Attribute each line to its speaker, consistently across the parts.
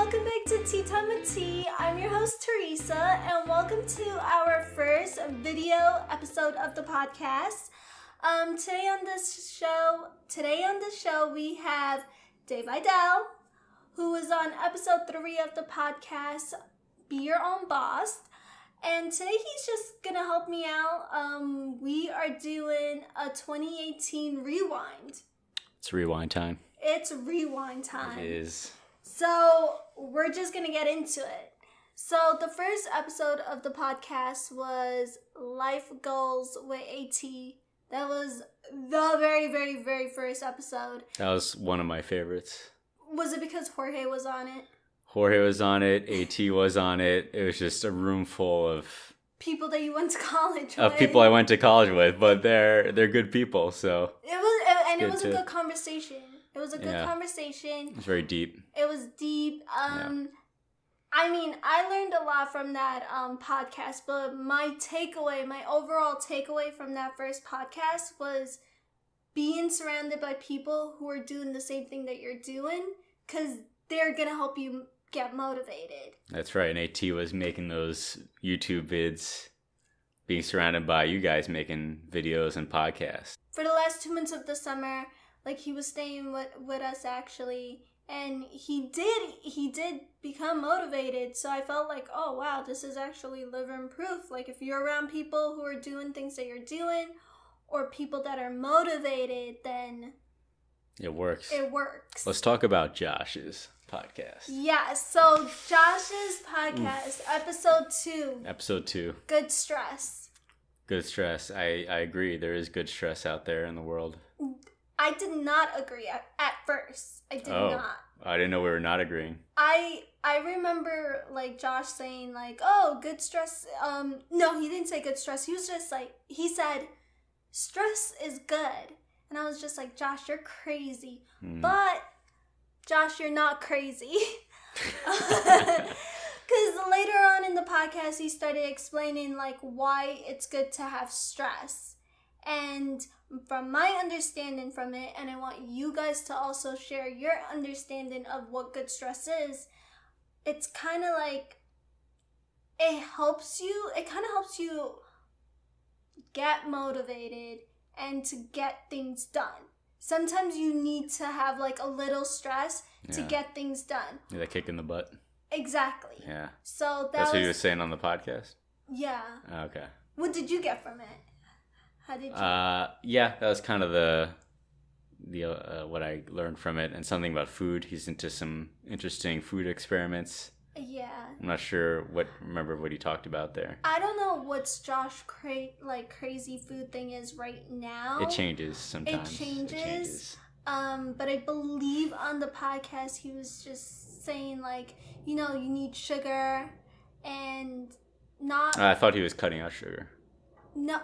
Speaker 1: welcome back to Tea Time with Tea. I'm your host Teresa, and welcome to our first video episode of the podcast. Today on this show we have Dave Idell, who was on episode 3 of the podcast, Be Your Own Boss. And today he's just gonna help me out. We are doing a 2018 rewind.
Speaker 2: It's rewind time.
Speaker 1: It's rewind time.
Speaker 2: It is.
Speaker 1: So we're just gonna get into it. So the first episode of the podcast was Life Goals with AT. That was the very, very, very first episode.
Speaker 2: That was one of my favorites.
Speaker 1: Was it because Jorge was on it?
Speaker 2: Jorge was on it. AT was on it. It was just a room full of
Speaker 1: people that you went to college with.
Speaker 2: Of people I went to college with, but they're good people. So
Speaker 1: it was a good conversation. It was a good conversation.
Speaker 2: It was very deep.
Speaker 1: It was deep. I mean, I learned a lot from that podcast, but my overall takeaway from that first podcast was being surrounded by people who are doing the same thing that you're doing, because they're going to help you get motivated. That's
Speaker 2: right. And AT was making those YouTube vids, being surrounded by you guys making videos and podcasts.
Speaker 1: For the last 2 months of the summer, like, he was staying with us actually, and he did become motivated. So I felt like, oh wow, this is actually living proof. Like, if you're around people who are doing things that you're doing, or people that are motivated, then
Speaker 2: it works.
Speaker 1: It works.
Speaker 2: Let's talk about Josh's podcast.
Speaker 1: Yeah, so Josh's podcast, episode 2.
Speaker 2: Episode 2.
Speaker 1: Good stress.
Speaker 2: Good stress. I agree. There is good stress out there in the world.
Speaker 1: I did not agree at first. I did not.
Speaker 2: I didn't know we were not agreeing.
Speaker 1: I remember, like, Josh saying, like, oh, good stress. No, he didn't say good stress. He was just like, he said, stress is good. And I was just like, Josh, you're crazy. But, Josh, you're not crazy. Because later on in the podcast, he started explaining, like, why it's good to have stress. And from my understanding from it, and I want you guys to also share your understanding of what good stress is, it's kind of like, it kind of helps you get motivated and to get things done. Sometimes you need to have, like, a little stress to get things done.
Speaker 2: Yeah, that kick in the butt.
Speaker 1: Exactly.
Speaker 2: Yeah.
Speaker 1: So
Speaker 2: that's what you were saying on the podcast?
Speaker 1: Yeah.
Speaker 2: Okay.
Speaker 1: What did you get from it? How did you?
Speaker 2: Yeah, that was kind of the what I learned from it, and something about food. He's into some interesting food experiments.
Speaker 1: Yeah.
Speaker 2: I'm not sure remember what he talked about there.
Speaker 1: I don't know what's Josh crazy food thing is right now.
Speaker 2: It changes sometimes.
Speaker 1: It changes. But I believe on the podcast he was just saying, like, you know, you need sugar and not.
Speaker 2: I thought he was cutting out sugar.
Speaker 1: No,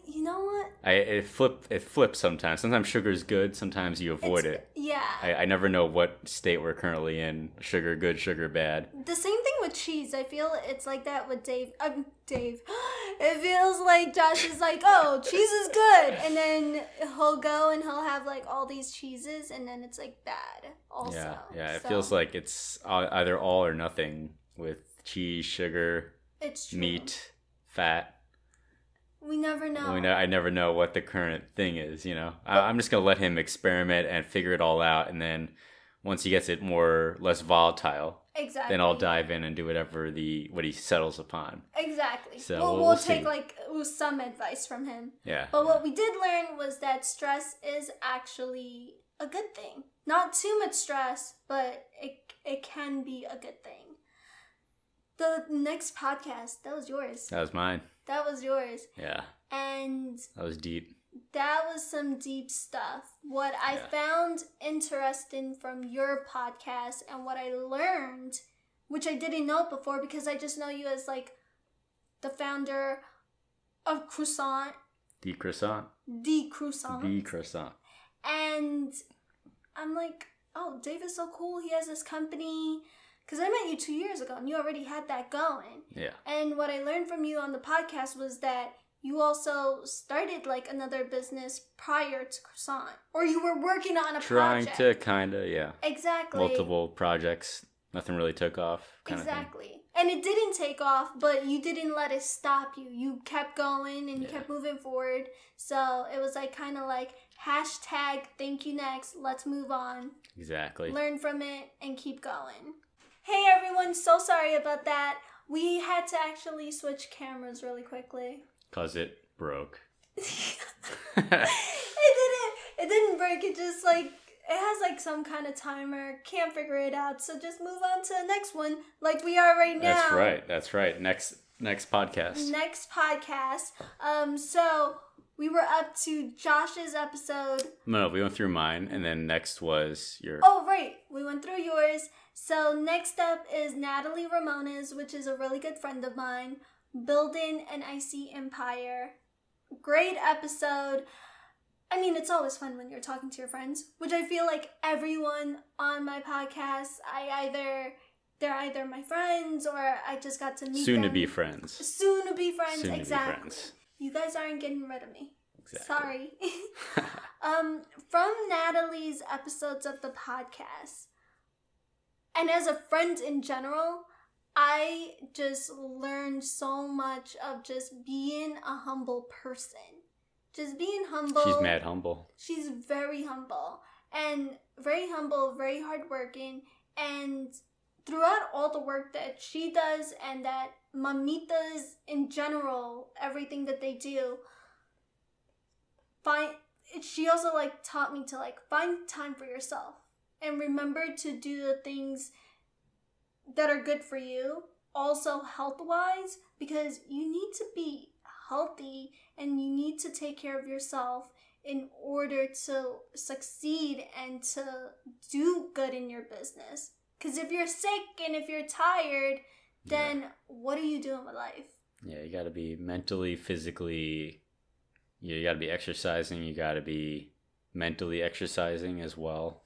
Speaker 1: you know what?
Speaker 2: It flips sometimes. Sometimes sugar is good. Sometimes you avoid it.
Speaker 1: Yeah.
Speaker 2: I never know what state we're currently in. Sugar good, sugar bad.
Speaker 1: The same thing with cheese. I feel it's like that with Dave. Dave. It feels like Josh is like, oh, cheese is good. And then he'll go and he'll have, like, all these cheeses, and then it's, like, bad also.
Speaker 2: Yeah. It feels like it's either all or nothing with cheese, sugar, meat, fat.
Speaker 1: We never know.
Speaker 2: I never know what the current thing is, you know. I'm just going to let him experiment and figure it all out. And then once he gets it less volatile,
Speaker 1: exactly,
Speaker 2: then I'll dive in and do what he settles upon.
Speaker 1: Exactly.
Speaker 2: So
Speaker 1: we'll take, like, some advice from him.
Speaker 2: Yeah.
Speaker 1: But what we did learn was that stress is actually a good thing. Not too much stress, but it can be a good thing. The next podcast, that was yours.
Speaker 2: That was mine.
Speaker 1: That was yours.
Speaker 2: Yeah.
Speaker 1: And
Speaker 2: that was deep.
Speaker 1: That was some deep stuff. What I found interesting from your podcast and what I learned, which I didn't know before because I just know you as, like, the founder of Croissant.
Speaker 2: The Croissant.
Speaker 1: And I'm like, oh, Dave is so cool. He has this company. Because I met you 2 years ago and you already had that going. Yeah. And what I learned from you on the podcast was that you also started, like, another business prior to Croissant. Or you were working on a project.
Speaker 2: Trying to kind of, yeah.
Speaker 1: Exactly.
Speaker 2: Multiple projects nothing really took off.
Speaker 1: Exactly. And it didn't take off, but you didn't let it stop you. You kept going and you kept moving forward. So it was like kind of like hashtag thank you next. Let's move on.
Speaker 2: Exactly.
Speaker 1: Learn from it and keep going. Hey everyone, so sorry about that. We had to actually switch cameras really quickly.
Speaker 2: 'Cause it broke.
Speaker 1: It didn't break. It just like, it has like some kind of timer. Can't figure it out. So just move on to the next one like we are right now.
Speaker 2: That's right. Next podcast.
Speaker 1: Next podcast. So we were up to Josh's episode.
Speaker 2: No, we went through mine, and then next was your...
Speaker 1: Oh, right. We went through yours. So next up is Natalie Ramones, which is a really good friend of mine. Building an Icy Empire. Great episode. I mean, it's always fun when you're talking to your friends, which I feel like everyone on my podcast, they're either my friends or I just got to meet them.
Speaker 2: Soon to be friends.
Speaker 1: Exactly. You guys aren't getting rid of me.
Speaker 2: Exactly.
Speaker 1: Sorry. From Natalie's episodes of the podcast, and as a friend in general, I just learned so much of just being a humble person. Just being humble.
Speaker 2: She's mad humble.
Speaker 1: She's very humble. And very humble, very hardworking. And throughout all the work that she does and that mamitas in general, everything that they do, she also like taught me to like find time for yourself. And remember to do the things that are good for you, also health-wise, because you need to be healthy and you need to take care of yourself in order to succeed and to do good in your business. Because if you're sick and if you're tired, then what are you doing with life?
Speaker 2: Yeah, you got to be mentally, physically, you got to be exercising, you got to be mentally exercising as well,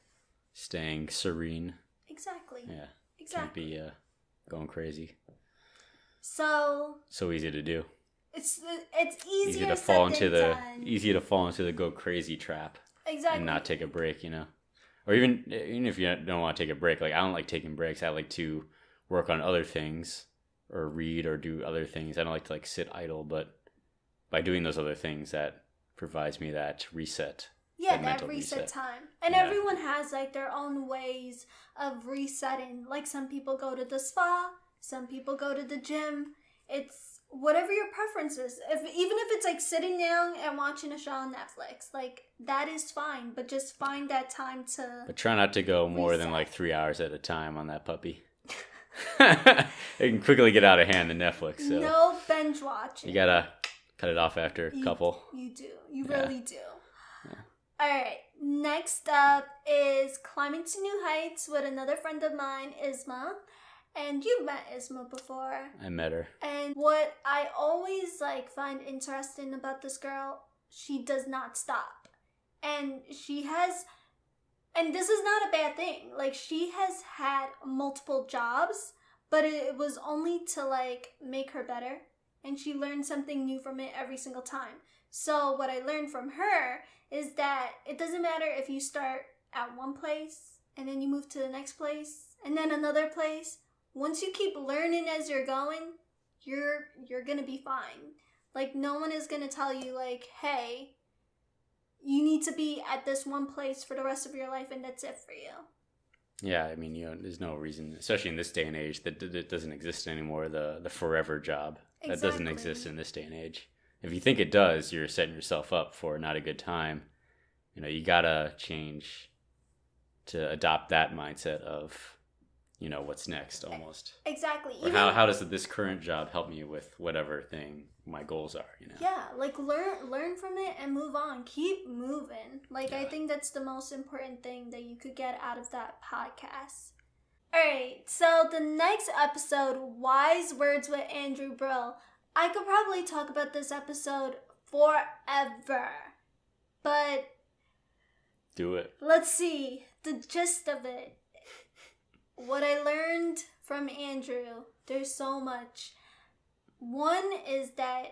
Speaker 2: staying serene.
Speaker 1: Exactly.
Speaker 2: Yeah.
Speaker 1: Exactly.
Speaker 2: Can't be going crazy.
Speaker 1: So
Speaker 2: easy to do.
Speaker 1: It's easier
Speaker 2: to fall
Speaker 1: said
Speaker 2: into
Speaker 1: than
Speaker 2: the
Speaker 1: done.
Speaker 2: easy to fall into the go crazy trap.
Speaker 1: Exactly.
Speaker 2: And not take a break, you know. Or even if you don't want to take a break, like I don't like taking breaks. I like to work on other things or read or do other things. I don't like to like sit idle, but by doing those other things, that provides me that reset.
Speaker 1: Yeah, that reset time. And everyone has like their own ways of resetting. Like some people go to the spa, some people go to the gym. It's whatever your preference is. Even if it's like sitting down and watching a show on Netflix, like that is fine. But just find that time to.
Speaker 2: But try not to go more than like 3 hours at a time on that puppy. It can quickly get out of hand, the Netflix. So
Speaker 1: no binge watching.
Speaker 2: You gotta cut it off after a couple.
Speaker 1: You do. You really do. All right, next up is Climbing to New Heights with another friend of mine, ISMA. And you've met ISMA before.
Speaker 2: I met her.
Speaker 1: And what I always like find interesting about this girl, she does not stop. And she has, and this is not a bad thing, like she has had multiple jobs, but it was only to like make her better. And she learned something new from it every single time. So what I learned from her is that it doesn't matter if you start at one place and then you move to the next place and then another place. Once you keep learning as you're going, you're gonna be fine. Like no one is gonna tell you like, hey, you need to be at this one place for the rest of your life and that's it for you.
Speaker 2: Yeah, I mean, there's no reason, especially in this day and age, that it doesn't exist anymore, the forever job. Exactly. That doesn't exist in this day and age. If you think it does, you're setting yourself up for not a good time. You gotta change to adopt that mindset of, what's next almost.
Speaker 1: Exactly.
Speaker 2: Or how does this current job help me with whatever thing my goals are,
Speaker 1: Yeah, like learn from it and move on. Keep moving. I think that's the most important thing that you could get out of that podcast. Alright, so the next episode, Wise Words with Andrew Brill. I could probably talk about this episode forever, but
Speaker 2: do it.
Speaker 1: Let's see the gist of it. What I learned from Andrew, there's so much. One is that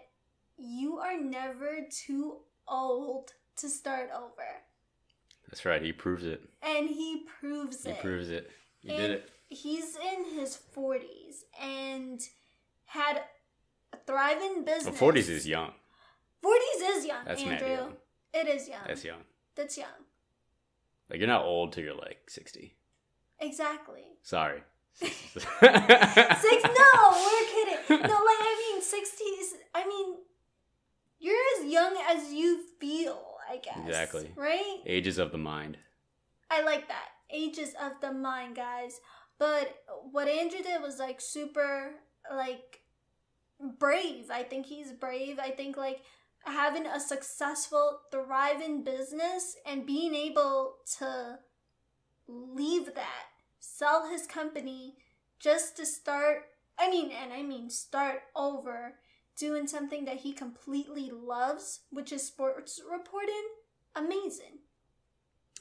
Speaker 1: you are never too old to start over.
Speaker 2: That's right, he proves it.
Speaker 1: And he proves it.
Speaker 2: He proves it. He did it.
Speaker 1: he's in his 40s and had a thriving business.
Speaker 2: Well, 40s is young.
Speaker 1: 40s is young,
Speaker 2: That's
Speaker 1: Andrew.
Speaker 2: young.
Speaker 1: It is young.
Speaker 2: That's young.
Speaker 1: That's young.
Speaker 2: Like, you're not old till you're like 60.
Speaker 1: Exactly.
Speaker 2: Sorry.
Speaker 1: No, we're kidding. No, like, I mean, 60s, I mean, you're as young as you feel, I guess.
Speaker 2: Exactly.
Speaker 1: Right?
Speaker 2: Ages of the mind.
Speaker 1: I like that. Ages of the mind, guys. But what Andrew did was, like, super, like, brave. I think he's brave. I think, like, having a successful, thriving business and being able to leave that, sell his company just to start start over doing something that he completely loves, which is sports reporting. Amazing.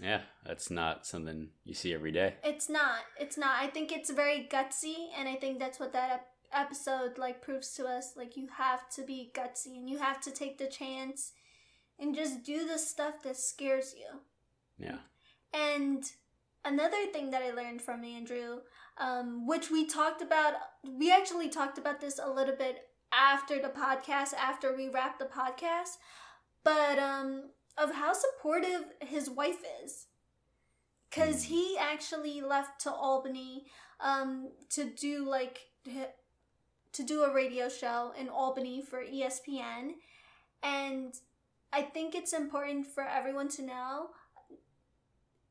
Speaker 2: Yeah, that's not something you see every day.
Speaker 1: It's not. I think it's very gutsy, and I think that's what that episode like proves to us. Like, you have to be gutsy and you have to take the chance and just do the stuff that scares you.
Speaker 2: Yeah.
Speaker 1: And another thing that I learned from Andrew, which we actually talked about this a little bit after the podcast, after we wrapped the podcast, but of how supportive his wife is. Because he actually left to Albany to do a radio show in Albany for ESPN. And I think it's important for everyone to know,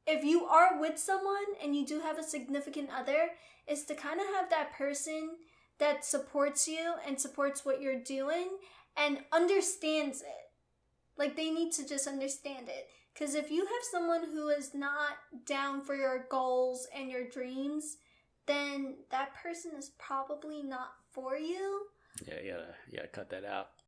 Speaker 1: if you are with someone and you do have a significant other, is to kind of have that person that supports you and supports what you're doing and understands it. Like, they need to just understand it. Because if you have someone who is not down for your goals and your dreams, then that person is probably not for you.
Speaker 2: Yeah, you gotta cut that out.